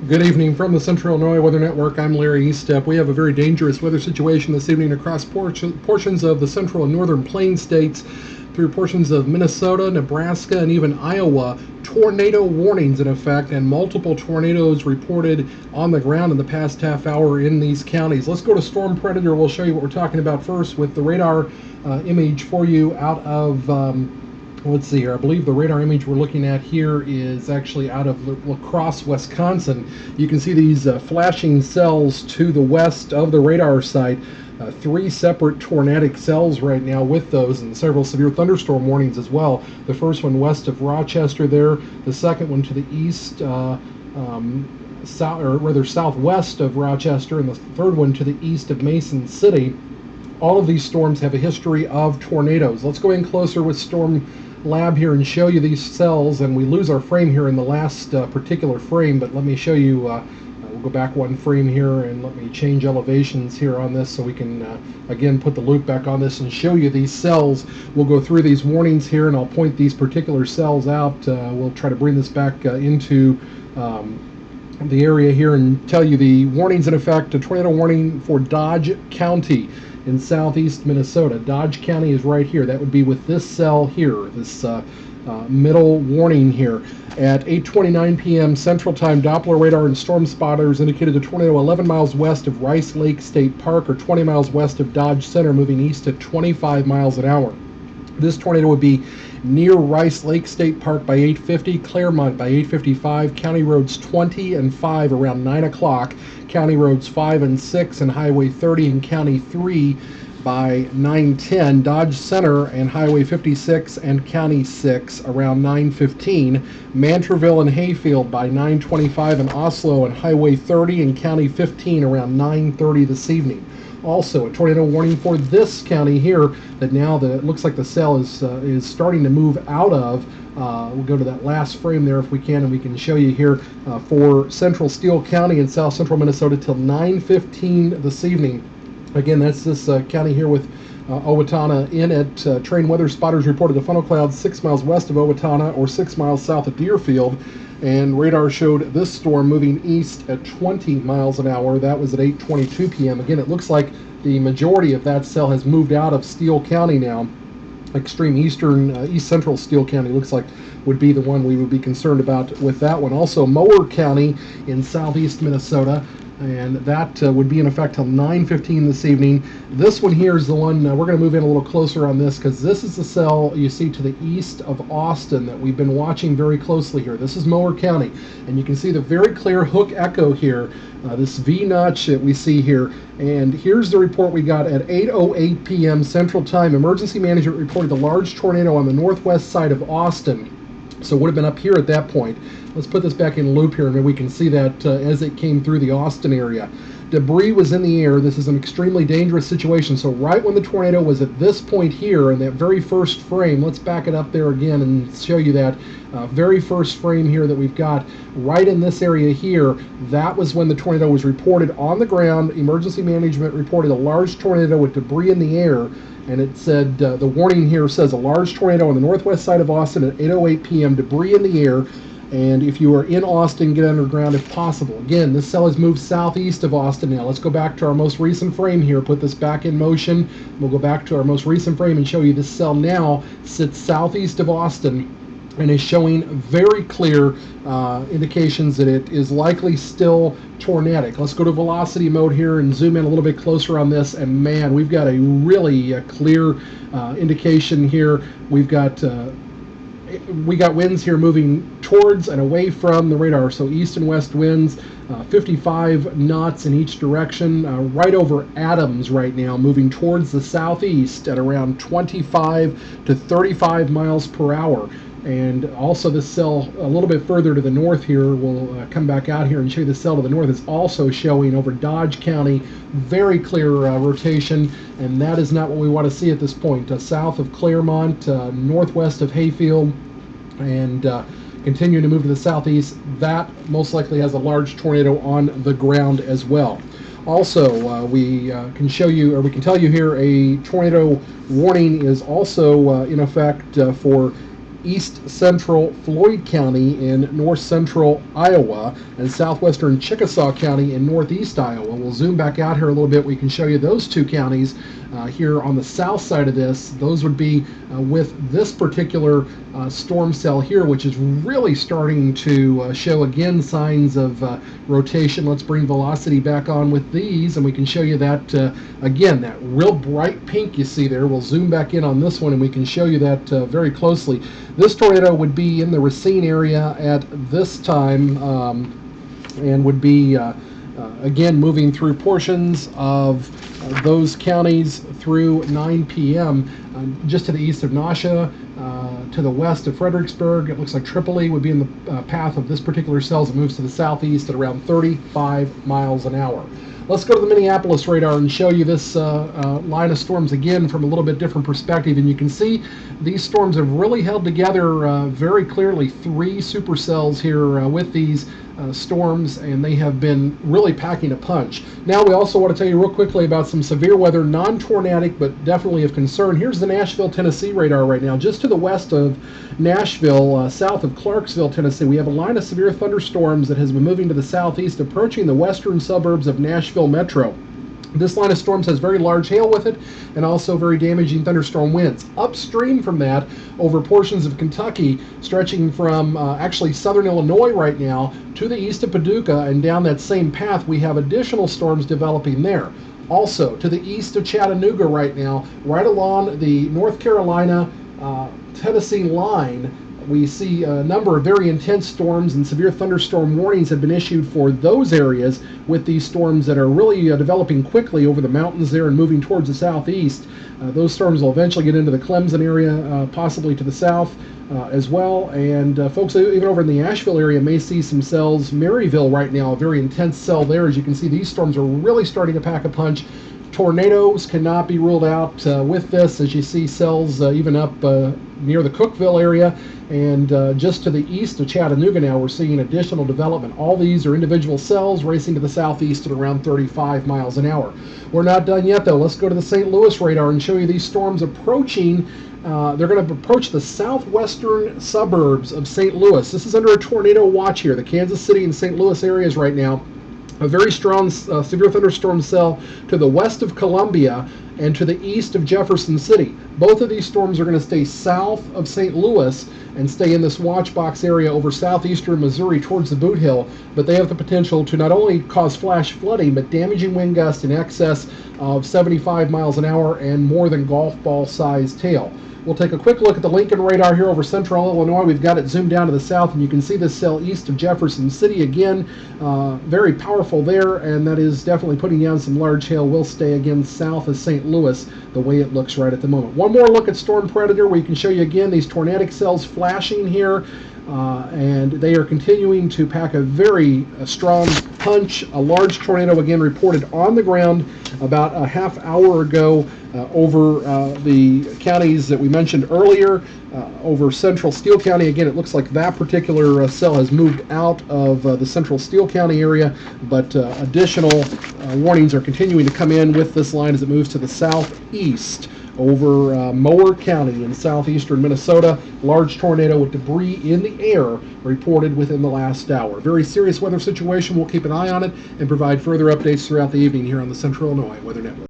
Good evening from the Central Illinois Weather Network. I'm Larry Eastep. We have a very dangerous weather situation this evening across portions of the central and northern plain states through portions of Minnesota, Nebraska, and even Iowa. Tornado warnings in effect and multiple tornadoes reported on the ground in the past half hour in these counties. Let's go to Storm Predator. We'll show you what we're talking about first with the radar image for you out of let's see here. I believe the radar image we're looking at here is actually out of La Crosse, Wisconsin. You can see these flashing cells to the west of the radar site. Three separate tornadic cells right now with those, and several severe thunderstorm warnings as well. The first one west of Rochester there, the second one to the east, southwest of Rochester, and the third one to the east of Mason City. All of these storms have a history of tornadoes. Let's go in closer with Storm Lab here and show you these cells, and we lose our frame here in the last particular frame, but let me show you. We'll go back one frame here and let me change elevations here on this so we can again put the loop back on this and show you these cells. We'll go through these warnings here and I'll point these particular cells out. We'll try to bring this back into the area here and tell you the warnings in effect. A tornado warning for Dodge County in southeast Minnesota. Dodge County is right here. That would be with this cell here, this middle warning here. At 8:29 p.m. Central Time, Doppler radar and storm spotters indicated a tornado 11 miles west of Rice Lake State Park, or 20 miles west of Dodge Center, moving east at 25 miles an hour. This tornado would be near Rice Lake State Park by 8:50, Claremont by 8:55, County Roads 20 and 5 around 9 o'clock, County Roads 5 and 6 and Highway 30 and County 3 by 9:10, Dodge Center and Highway 56 and County 6 around 9:15, Manterville and Hayfield by 9:25, and Oslo and Highway 30 and County 15 around 9:30 this evening. Also, a tornado warning for this county here that now it looks like the cell is starting to move out of. We'll go to that last frame there if we can, and we can show you here for Central Steele County in south central Minnesota till 9:15 this evening. Again, that's this county here with Owatonna in it. Train weather spotters reported a funnel cloud 6 miles west of Owatonna or 6 miles south of Deerfield, and radar showed this storm moving east at 20 miles an hour. That was at 8:22 p.m. Again, it looks like the majority of that cell has moved out of Steele County now. Extreme east central Steele County looks like would be the one we would be concerned about with that one. Also, Mower County in southeast Minnesota, and that would be in effect till 9:15 this evening. This one here is the one we're going to move in a little closer on this, because this is the cell you see to the east of Austin that we've been watching very closely here. This is Mower County, and you can see the very clear hook echo here, this V notch that we see here. And here's the report we got at 8:08 p.m. Central Time. Emergency management reported a large tornado on the northwest side of Austin. So it would have been up here at that point. Let's put this back in loop here, and then we can see that as it came through the Austin area. Debris was in the air. This is an extremely dangerous situation. So right when the tornado was at this point here in that very first frame, let's back it up there again and show you that very first frame here that we've got right in this area here. That was when the tornado was reported on the ground. Emergency management reported a large tornado with debris in the air. And it said, the warning here says a large tornado on the northwest side of Austin at 8:08 p.m., debris in the air. And if you are in Austin, get underground if possible. Again, this cell has moved southeast of Austin now. Let's go back to our most recent frame here, put this back in motion. We'll go back to our most recent frame and show you this cell now sits southeast of Austin and is showing very clear indications that it is likely still tornadic. Let's go to velocity mode here and zoom in a little bit closer on this, and man, we've got a really clear indication here. We got winds here moving towards and away from the radar, so east and west winds, 55 knots in each direction, right over Adams right now, moving towards the southeast at around 25 to 35 miles per hour. And also this cell a little bit further to the north here, we'll come back out here and show you the cell to the north is also showing over Dodge County, very clear rotation, and that is not what we want to see at this point. South of Claremont, northwest of Hayfield, and continuing to move to the southeast, that most likely has a large tornado on the ground as well. Also, we can show you, or we can tell you here, a tornado warning is also in effect for east central Floyd County in north central Iowa, and southwestern Chickasaw County in northeast Iowa. We'll zoom back out here a little bit. We can show you those two counties here on the south side of this. Those would be with this particular storm cell here, which is really starting to show again signs of rotation. Let's bring velocity back on with these, and we can show you that again, that real bright pink you see there. We'll zoom back in on this one, and we can show you that very closely. This tornado would be in the Racine area at this time, and would be again moving through portions of those counties through 9 p.m. Just to the east of Nasha, to the west of Fredericksburg. It looks like Tripoli would be in the path of this particular cell as it moves to the southeast at around 35 miles an hour. Let's go to the Minneapolis radar and show you this line of storms again from a little bit different perspective. And you can see these storms have really held together very clearly. 3 supercells here with these storms, and they have been really packing a punch. Now we also want to tell you real quickly about some severe weather, non-tornadic but definitely of concern. Here's the Nashville, Tennessee radar right now. Just to the west of Nashville, south of Clarksville, Tennessee, we have a line of severe thunderstorms that has been moving to the southeast, approaching the western suburbs of Nashville Metro. This line of storms has very large hail with it, and also very damaging thunderstorm winds. Upstream from that, over portions of Kentucky, stretching from actually southern Illinois right now to the east of Paducah, and down that same path we have additional storms developing there. Also to the east of Chattanooga right now, right along the North Carolina Tennessee line, we see a number of very intense storms, and severe thunderstorm warnings have been issued for those areas with these storms that are really developing quickly over the mountains there and moving towards the southeast. Those storms will eventually get into the Clemson area, possibly to the south as well. And folks even over in the Asheville area may see some cells. Maryville right now, a very intense cell there. As you can see, these storms are really starting to pack a punch. Tornadoes cannot be ruled out with this, as you see cells even up near the Cookeville area, and just to the east of Chattanooga now we're seeing additional development. All these are individual cells racing to the southeast at around 35 miles an hour. We're not done yet though. Let's go to the St. Louis radar and show you these storms approaching. They're going to approach the southwestern suburbs of St. Louis. This is under a tornado watch here. The Kansas City and St. Louis areas right now. A very strong severe thunderstorm cell to the west of Columbia and to the east of Jefferson City. Both of these storms are going to stay south of St. Louis and stay in this watch box area over southeastern Missouri towards the Boot Hill, but they have the potential to not only cause flash flooding, but damaging wind gusts in excess of 75 miles an hour and more than golf ball sized hail. We'll take a quick look at the Lincoln radar here over central Illinois. We've got it zoomed down to the south, and you can see this cell east of Jefferson City again. Very powerful there, and that is definitely putting down some large hail. Will stay again south of St. Louis the way it looks right at the moment. One more look at Storm Predator, where you can show you again these tornadic cells flashing here. And they are continuing to pack a very strong punch. A large tornado again reported on the ground about a half hour ago over the counties that we mentioned earlier, over central Steele County. Again, it looks like that particular cell has moved out of the central Steele County area, but additional warnings are continuing to come in with this line as it moves to the southeast over Mower County in southeastern Minnesota. Large tornado with debris in the air reported within the last hour. Very serious weather situation. We'll keep an eye on it and provide further updates throughout the evening here on the Central Illinois Weather Network.